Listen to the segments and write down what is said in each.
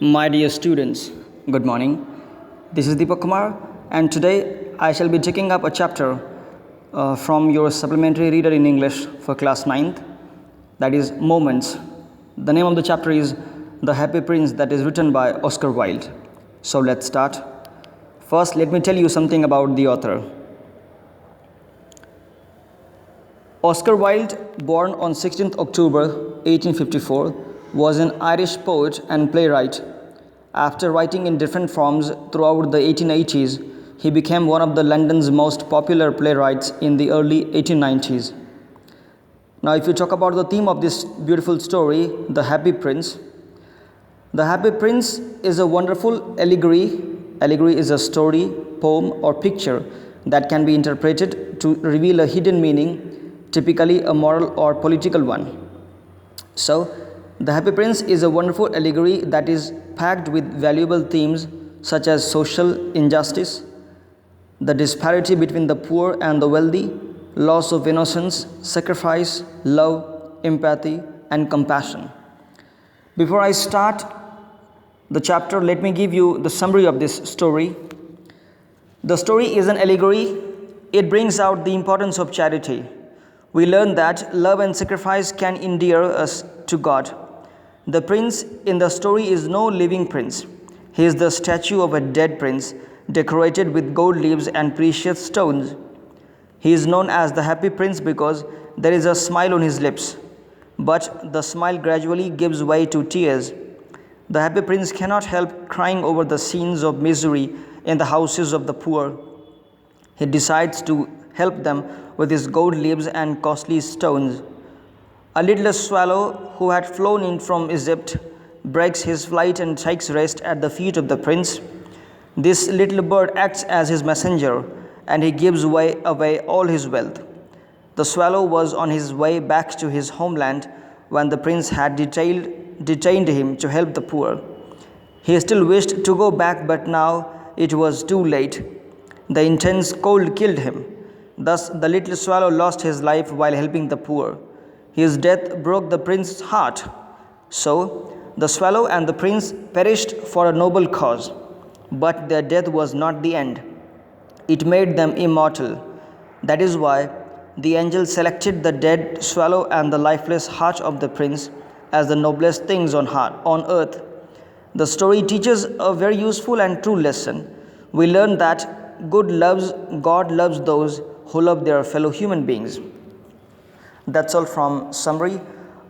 My dear students, good morning. This is Deepak Kumar, and today I shall be taking up a chapter from your supplementary reader in English for class 9th, that is Moments. The name of the chapter is The Happy Prince, that is written by Oscar Wilde. So let's start. First, let me tell you something about the author. Oscar Wilde, born on 16th October 1854, was an Irish poet and playwright. After writing in different forms throughout the 1880s, he became one of the London's most popular playwrights in the early 1890s. Now, if you talk about the theme of this beautiful story, The Happy Prince, The Happy Prince is a wonderful allegory. Allegory is a story, poem, or picture that can be interpreted to reveal a hidden meaning, typically a moral or political one. So, The Happy Prince is a wonderful allegory that is packed with valuable themes such as social injustice, the disparity between the poor and the wealthy, loss of innocence, sacrifice, love, empathy, and compassion. Before I start the chapter, let me give you the summary of this story. The story is an allegory. It brings out the importance of charity. We learn that love and sacrifice can endear us to God. The prince in the story is no living prince. He is the statue of a dead prince, decorated with gold leaves and precious stones. He is known as the Happy Prince because there is a smile on his lips, but the smile gradually gives way to tears. The Happy Prince cannot help crying over the scenes of misery in the houses of the poor. He decides to help them with his gold leaves and costly stones. A little swallow who had flown in from Egypt breaks his flight and takes rest at the feet of the prince. This little bird acts as his messenger, and he gives away all his wealth. The swallow was on his way back to his homeland when the prince had detained him to help the poor. He still wished to go back, but now it was too late. The intense cold killed him. Thus, the little swallow lost his life while helping the poor. His death broke the prince's heart. So, the swallow and the prince perished for a noble cause. But their death was not the end. It made them immortal. That is why the angel selected the dead swallow and the lifeless heart of the prince as the noblest things on earth. The story teaches a very useful and true lesson. We learn that God loves those who love their fellow human beings. That's all from summary.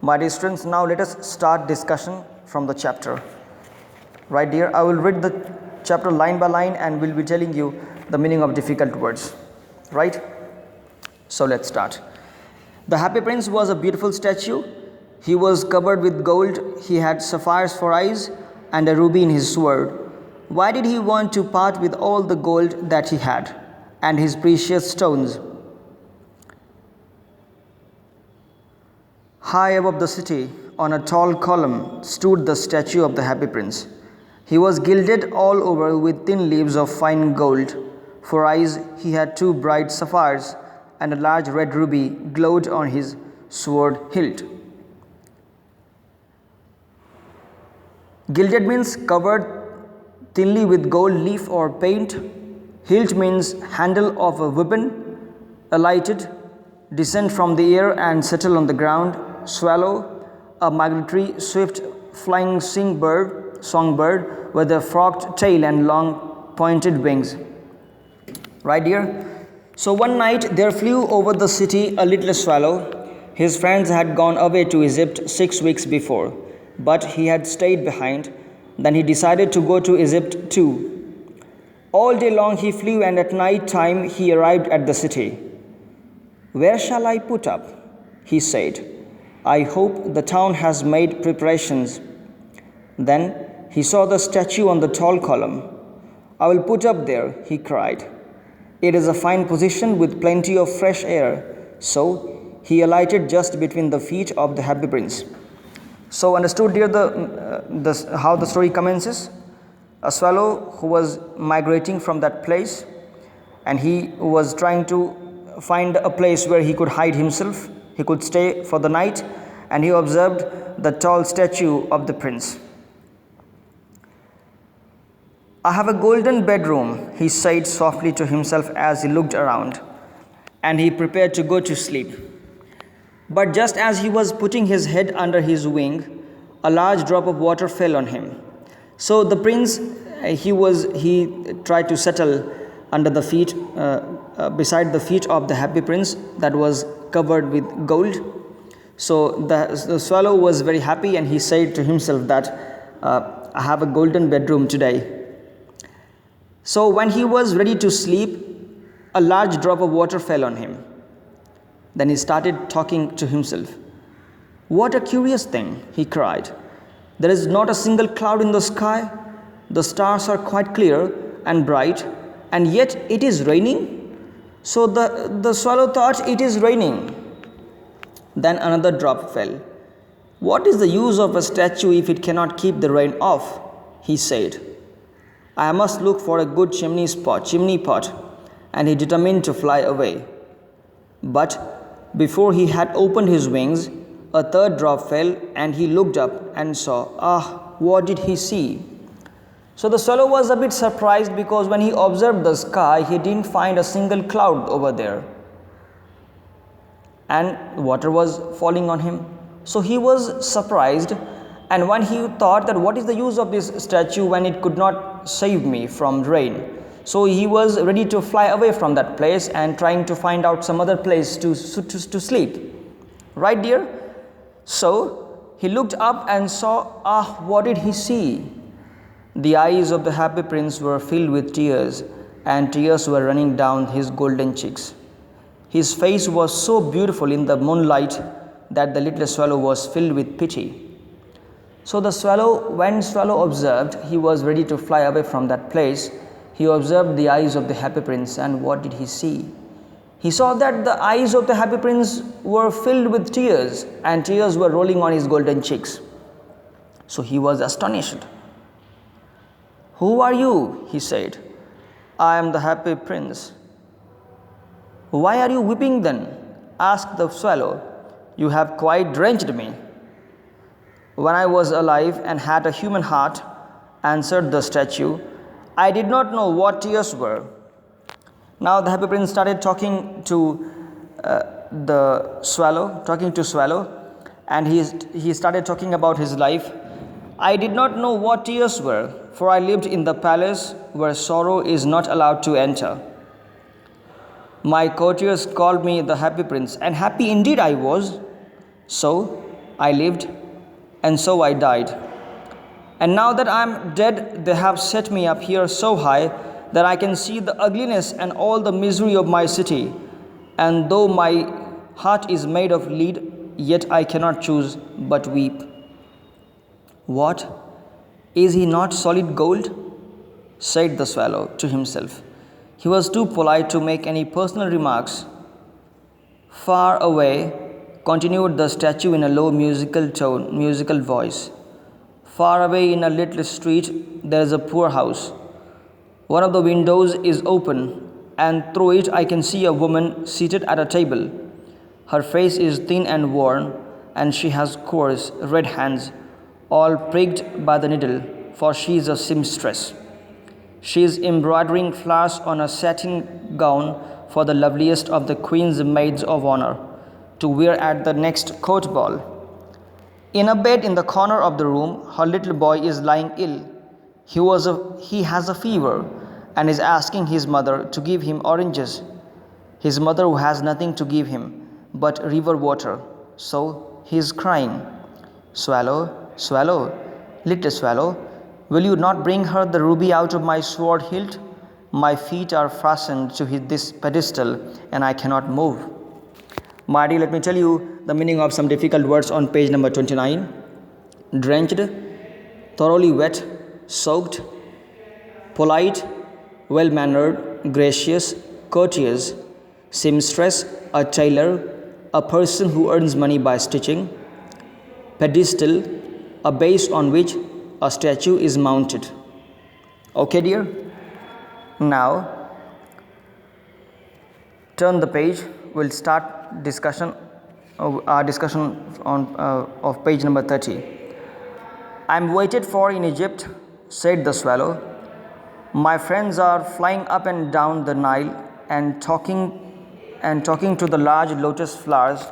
My dear students, now let us start discussion from the chapter. Right, dear, I will read the chapter line by line and will be telling you the meaning of difficult words. Right? So let's start. The Happy Prince was a beautiful statue. He was covered with gold. He had sapphires for eyes and a ruby in his sword. Why did he want to part with all the gold that he had and his precious stones? High above the city, on a tall column, stood the statue of the Happy Prince. He was gilded all over with thin leaves of fine gold. For eyes, he had two bright sapphires, and a large red ruby glowed on his sword hilt. Gilded means covered thinly with gold leaf or paint. Hilt means handle of a weapon, alighted, descend from the air and settle on the ground. Swallow, a migratory, swift, flying songbird with a forked tail and long pointed wings. Right, dear? So one night there flew over the city a little swallow. His friends had gone away to Egypt 6 weeks before, but he had stayed behind. Then he decided to go to Egypt too. All day long he flew, and at night time he arrived at the city. "Where shall I put up?" he said. "I hope the town has made preparations." Then he saw the statue on the tall column. "I will put up there," he cried. "It is a fine position with plenty of fresh air." So he alighted just between the feet of the Happy Prince. So understood, dear, how the story commences? A swallow who was migrating from that place, and he was trying to find a place where he could hide himself. He could stay for the night, and he observed the tall statue of the prince. I have a golden bedroom, he said softly to himself as he looked around, and he prepared to go to sleep. But just as he was putting his head under his wing, a large drop of water fell on him. So the prince, he tried to settle under the feet, beside the feet of the happy prince that was covered with gold. So the swallow was very happy, and he said to himself that I have a golden bedroom today. So when he was ready to sleep, a large drop of water fell on him. Then he started talking to himself. What a curious thing, he cried. There is not a single cloud in the sky. The stars are quite clear and bright, and yet it is raining. So the swallow thought, it is raining. Then another drop fell. What is the use of a statue if it cannot keep the rain off? He said. I must look for a good chimney pot, and he determined to fly away. But before he had opened his wings, a third drop fell, and he looked up and saw, what did he see? So the swallow was a bit surprised, because when he observed the sky, he didn't find a single cloud over there, and water was falling on him. So he was surprised, and when he thought that what is the use of this statue when it could not save me from rain? So he was ready to fly away from that place and trying to find out some other place to sleep. Right, dear? So he looked up and saw, what did he see? The eyes of the happy prince were filled with tears, and tears were running down his golden cheeks. His face was so beautiful in the moonlight that the little swallow was filled with pity. So when swallow observed he was ready to fly away from that place, he observed the eyes of the happy prince, and what did he see? He saw that the eyes of the happy prince were filled with tears, and tears were rolling on his golden cheeks. So he was astonished. Who are you? He said. I am the happy prince. Why are you weeping then? Asked the swallow. You have quite drenched me. When I was alive and had a human heart, answered the statue, I did not know what tears were. Now the happy prince started talking to swallow, and he started talking about his life. I did not know what tears were, for I lived in the palace where sorrow is not allowed to enter. My courtiers called me the happy prince, and happy indeed I was. So I lived, and so I died. And now that I am dead, they have set me up here so high that I can see the ugliness and all the misery of my city. And though my heart is made of lead, yet I cannot choose but weep. What? Is he not solid gold? Said the swallow to himself. He was too polite to make any personal remarks. Far away, continued the statue in a low musical voice. Far away in a little street, there is a poor house. One of the windows is open, and through it I can see a woman seated at a table. Her face is thin and worn, and she has coarse, red hands, all pricked by the needle, for she is a seamstress. She is embroidering flowers on a satin gown for the loveliest of the queen's maids of honor, to wear at the next court ball. In a bed in the corner of the room, her little boy is lying ill. He has a fever and is asking his mother to give him oranges. His mother who has nothing to give him but river water. So he is crying, Swallow, swallow, little swallow, will you not bring her the ruby out of my sword hilt? My feet are fastened to this pedestal, and I cannot move. My dear, let me tell you the meaning of some difficult words on page number 29. Drenched, thoroughly wet, soaked, polite, well-mannered, gracious, courteous, seamstress, a tailor, a person who earns money by stitching, pedestal, a base on which a statue is mounted. Okay, dear? Now, turn the page. We'll start our discussion of page number 30. I am waited for in Egypt, said the swallow. My friends are flying up and down the Nile and talking to the large lotus flowers